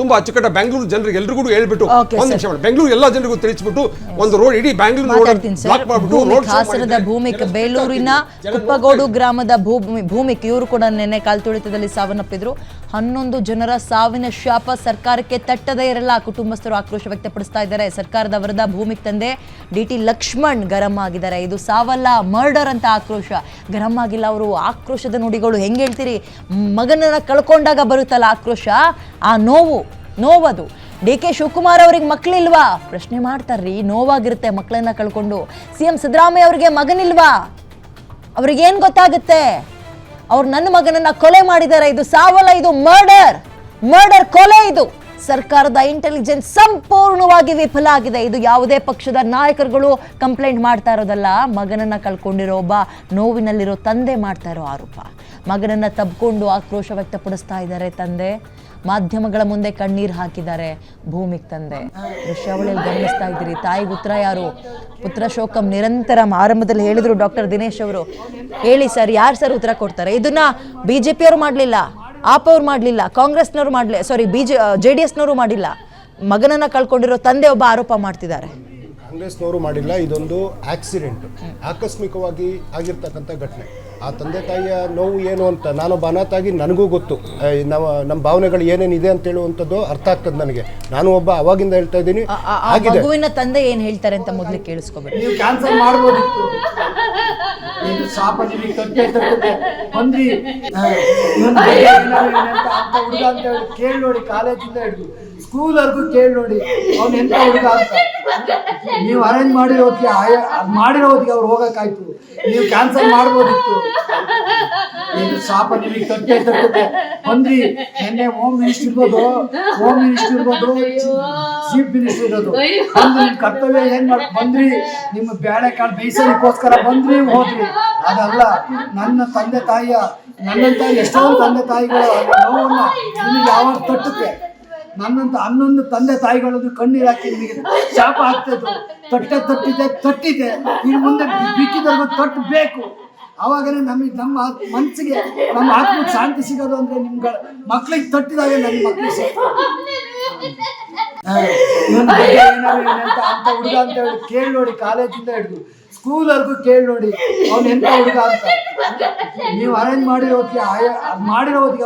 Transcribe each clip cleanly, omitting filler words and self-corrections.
ತುಂಬಾ ಅಚ್ಚುಕಟ್ಟ ಬೆಂಗಳೂರು ಜನರಿಗೆ ಎಲ್ರಿಗೂ ಹೇಳ್ಬಿಟ್ಟು ಒಂದು ನಿಮಿಷ ಬೆಂಗಳೂರು ಎಲ್ಲ ಜನರಿಗೂ ತಿಳಿಸ್ಬಿಟ್ಟು ಒಂದು ರೋಡ್ ಇಡೀ ಬೆಂಗಳೂರು ಬ್ಲಾಕ್ ಮಾಡ್ಬಿಟ್ಟು ಹಾಸನದ ಭೂಮಿಕ್ ಬೇಲೂರಿನ ಕುಪ್ಪಗೋಡು ಗ್ರಾಮದ ಭೂಮಿಕ್ ಇವರು ಕೂಡ ನಿನ್ನೆ ಕಾಲ್ತುಳಿತದಲ್ಲಿ ಸಾವನ್ನಪ್ಪಿದ್ರು. 11 ಜನರ ಸಾವಿನ ಶಾಪ ಸರ್ಕಾರಕ್ಕೆ ತಟ್ಟದೇ ಇರಲ್ಲ. ಕುಟುಂಬಸ್ಥರು ಆಕ್ರೋಶ ವ್ಯಕ್ತಪಡಿಸ್ತಾ ಇದ್ದಾರೆ. ಸರ್ಕಾರದ ವಿರುದ್ಧ ಭೂಮಿಕ್ ತಂದೆ DT ಲಕ್ಷ್ಮಣ್ ಗರಂ ಆಗಿದ್ದಾರೆ. ಇದು ಸಾವಲ್ಲ, ಮರ್ಡರ್ ಅಂತ ಆಕ್ರೋಶ. ಗರಂ ಆಗಿಲ್ಲ ಅವರು. ಆಕ್ರೋಶದ ನುಡಿಗಳು ಹೆಂಗೆ ಹೇಳ್ತೀರಿ? ಮಗನನ್ನ ಕಳ್ಕೊಂಡಾಗ ಬರುತ್ತಲ್ಲ ಆಕ್ರೋಶ, ಆ ನೋವದು. DK ಶಿವಕುಮಾರ್ ಅವ್ರಿಗೆ ಮಕ್ಕಳಿಲ್ವಾ ಪ್ರಶ್ನೆ ಮಾಡ್ತಾರ್ರಿ. ನೋವಾಗಿರುತ್ತೆ ಮಕ್ಕಳನ್ನ ಕಳ್ಕೊಂಡು. CM ಸಿದ್ದರಾಮಯ್ಯ ಅವ್ರಿಗೆ ಮಗನಿಲ್ವಾ? ಅವ್ರಿಗೇನ್ ಗೊತ್ತಾಗುತ್ತೆ? ಅವ್ರು ನನ್ನ ಮಗನನ್ನ ಕೊಲೆ ಮಾಡಿದ್ದಾರೆ. ಇದು ಸಾವಲ್ಲ, ಇದು ಮರ್ಡರ್ ಕೊಲೆ. ಇದು ಸರ್ಕಾರದ ಇಂಟೆಲಿಜೆನ್ಸ್ ಸಂಪೂರ್ಣವಾಗಿ ವಿಫಲ ಆಗಿದೆ. ಇದು ಯಾವುದೇ ಪಕ್ಷದ ನಾಯಕರುಗಳು ಕಂಪ್ಲೇಂಟ್ ಮಾಡ್ತಾ ಇರೋದಲ್ಲ. ಮಗನನ್ನ ಕಳ್ಕೊಂಡಿರೋ ಒಬ್ಬ ನೋವಿನಲ್ಲಿರೋ ತಂದೆ ಮಾಡ್ತಾ ಇರೋ ಆರೋಪ. ಮಗನನ್ನ ತಬ್ಕೊಂಡು ಆಕ್ರೋಶ ವ್ಯಕ್ತಪಡಿಸ್ತಾ ಇದ್ದಾರೆ ತಂದೆ. ಮಾಧ್ಯಮಗಳ ಮುಂದೆ ಕಣ್ಣೀರು ಹಾಕಿದ್ದಾರೆ ಭೂಮಿಕ್ ತಂದೆ. ದೃಶ್ಯಾವಳಿಯಲ್ಲಿ ಗಮನಿಸ್ತಾ ಇದ್ದೀರಿ. ತಾಯಿಗೆ ಉತ್ತರ ಯಾರು? ಪುತ್ರ ಶೋಕಂ ನಿರಂತರಂ. ಆರಂಭದಲ್ಲಿ ಹೇಳಿದ್ರು ಡಾಕ್ಟರ್ ದಿನೇಶ್ ಅವರು, ಹೇಳಿ ಸರ್, ಯಾರು ಸರ್ ಉತ್ತರ ಕೊಡ್ತಾರೆ? ಇದನ್ನ BJP ಅವರು ಮಾಡಲಿಲ್ಲ, ಆಪ್ ಅವ್ರು ಮಾಡಲಿಲ್ಲ, ಕಾಂಗ್ರೆಸ್ನವರು ಮಾಡಲಿ, ಸಾರಿ JDSನವರು ಮಾಡಿಲ್ಲ. ಮಗನನ್ನ ಕಳ್ಕೊಂಡಿರೋ ತಂದೆ ಒಬ್ಬ ಆರೋಪ ಮಾಡ್ತಿದ್ದಾರೆ. ಕಾಂಗ್ರೆಸ್ನವರು ಮಾಡಿಲ್ಲ. ಇದೊಂದು ಆಕ್ಸಿಡೆಂಟ್, ಆಕಸ್ಮಿಕವಾಗಿ ಆಗಿರ್ತಕ್ಕಂಥ ಘಟನೆ. ಆ ತಂದೆ ತಾಯಿಯ ನೋವು ಏನು ಅಂತ ನಾನೊಬ್ಬ ಅನಾಥಾಗಿ ನನಗೂ ಗೊತ್ತು. ನಮ್ಮ ಭಾವನೆಗಳು ಏನೇನಿದೆ ಅಂತ ಹೇಳುವಂಥದ್ದು ಅರ್ಥ ಆಗ್ತದೆ ನನಗೆ. ನಾನು ಒಬ್ಬ ಅವಾಗಿಂದ ಹೇಳ್ತಾ ಇದ್ದೀನಿ. ಮಗುವಿನ ತಂದೆ ಏನ್ ಹೇಳ್ತಾರೆ ಅಂತ ಮೊದಲು ಕೇಳಿಸ್ಕೋಬೇಕು. ನೀವು ಕ್ಯಾನ್ಸಲ್ ಮಾಡ್ಬೋದಿತ್ತು. ಇದು ಶಾಪ ನಿಮಗೆ ತಟ್ಟೆ ಬಂದ್ರಿ ಅಂತ ಹುಡುಗ ಅಂತ ಹೇಳಿ ಕೇಳಿ ನೋಡಿ. ಕಾಲೇಜಿಂದ ಹಿಡಿದು ಸ್ಕೂಲ್ವರೆಗೂ ಕೇಳಿ ನೋಡಿ ಅವ್ನು ಎಂತ ಹುಡುಗ ಅಂತ. ನೀವು ಅರೇಂಜ್ ಮಾಡಿರೋದಕ್ಕೆ ಅವ್ರು ಹೋಗಕ್ಕಾಯ್ತು. ನೀವು ಕ್ಯಾನ್ಸಲ್ ಮಾಡ್ಬೋದಿತ್ತು. ಇದು ಶಾಪ ನಿಮಗೆ ತಟ್ಟೆ ಬಂದ್ರಿ. ನಿನ್ನೆ ಹೋಮ್ ಮಿನಿಸ್ಟರ್ ಇರ್ಬೋದು, ಚೀಫ್ ಮಿನಿಸ್ಟರ್ ಇರೋದು. ನಿಮ್ ಕರ್ತವ್ಯ ಏನ್ ಬಂದ್ರಿ? ನಿಮ್ಮ ಬೇಳೆ ಕಾಳು ಬೇಯಿಸೋದಕ್ಕೋಸ್ಕರ ಬಂದ್ರಿ, ಹೋದ್ರಿ. ಅದಲ್ಲ, ನನ್ನ ತಂದೆ ತಾಯಿಯ ನನ್ನಂತ ಎಷ್ಟೊಂದು ತಂದೆ ತಾಯಿಗಳ ನೋವನ್ನ ನಿಮಗೆ ಯಾವಾಗ ತಟ್ಟುತ್ತೆ? ನನ್ನಂತ 11 ತಂದೆ ತಾಯಿಗಳದ್ದು ಕಣ್ಣೀರು ಹಾಕಿ ನಿಮಗೆ ಶಾಪ ಆಗ್ತದೆ. ತಟ್ಟಿದೆ. ಇನ್ನು ಮುಂದೆ ಬಿಕ್ಕಿದವ್ರಿಗೂ ತಟ್ಟಬೇಕು. ಆವಾಗಲೇ ನಮ್ಮ ಮನಸ್ಸಿಗೆ, ನಮ್ಮ ಆತ್ಮಕ್ಕೆ ಶಾಂತಿ ಸಿಗೋದು. ಅಂದ್ರೆ ನಿಮ್ಗಳ ಮಕ್ಳಿಗೆ ತಟ್ಟಿದಾಗ ನನ್ನ ಮಕ್ಳಿಗೆ ಅಂತ ಹುಡುಗ ಅಂತ ಹೇಳಿ ಕೇಳಿ ನೋಡಿ. ಕಾಲೇಜಿಂದ ಹಿಡಿದು ಸ್ಕೂಲ್ವರೆಗೂ ಕೇಳಿ ನೋಡಿ ಅವ್ನು ಎಂತ ಹುಡುಗ ಅಂತ. ನೀವು ಅರೇಂಜ್ ಮಾಡಿರೋದಕ್ಕೆ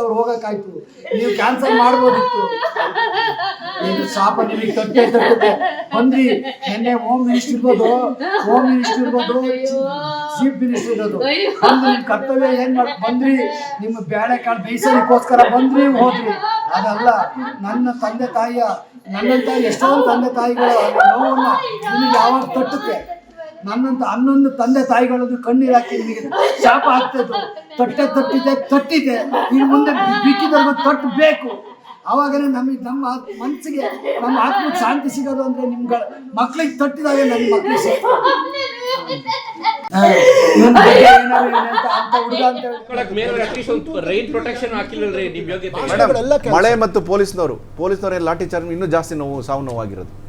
ಅವ್ರು ಹೋಗಕ್ಕಾಯ್ತು. ನೀವು ಕ್ಯಾನ್ಸಲ್ ಮಾಡ್ಬೋದಿತ್ತು. ಇದು ಶಾಪ ನಿಮಗೆ ತಟ್ಟೆ ಬಂದ್ರಿ. ನಿನ್ನೆ ಹೋಮ್ ಮಿನಿಸ್ಟರ್ ಇರ್ಬೋದು, ಚೀಫ್ ಮಿನಿಸ್ಟರ್ ಇರೋದು. ನಿಮ್ ಕರ್ತವ್ಯ ಏನ್ ಬಂದ್ರಿ? ನಿಮ್ಮ ಬೇಳೆ ಕಾಳು ಬೇಯಿಸೋದಕ್ಕೋಸ್ಕರ ಬಂದ್ರಿ, ಹೋದ್ರಿ. ಅದಲ್ಲ, ನನ್ನ ತಂದೆ ತಾಯಿಯ ನನ್ನಂತ ಎಷ್ಟೊಂದು ತಂದೆ ತಾಯಿಗಳ ನೋವನ್ನ ನಿಮಗೆ ಯಾವಾಗ ತಟ್ಟುತ್ತೆ? ನನ್ನಂತ 11 ತಂದೆ ತಾಯಿಗಳದ್ದು ಕಣ್ಣೀರು ಹಾಕಿ ನಿಮಗೆ ಶಾಪ ಆಗ್ತದೆ. ತಟ್ಟಿದೆ. ಇನ್ನು ಮುಂದೆ ಬಿಕ್ಕಿದವ್ರಿಗೂ ತಟ್ಟಬೇಕು. ಆವಾಗಲೇ ನಮ್ಮ ಮನಸ್ಸಿಗೆ, ನಮ್ಮ ಆತ್ಮಕ್ಕೆ ಶಾಂತಿ ಸಿಗೋದು. ಅಂದ್ರೆ ನಿಮ್ಗಳ ಮಕ್ಳಿಗೆ ತಟ್ಟಿದಾಗ ನನ್ನ ಮಕ್ಳಿಗೆ ಮಳೆ ಮತ್ತು ಪೊಲೀಸ್ನವರು ಲಾಠಿ ಚಾರ್ಜ್ ಇನ್ನೂ ಜಾಸ್ತಿ ಸಾವು ನೋವಾಗಿರೋದು.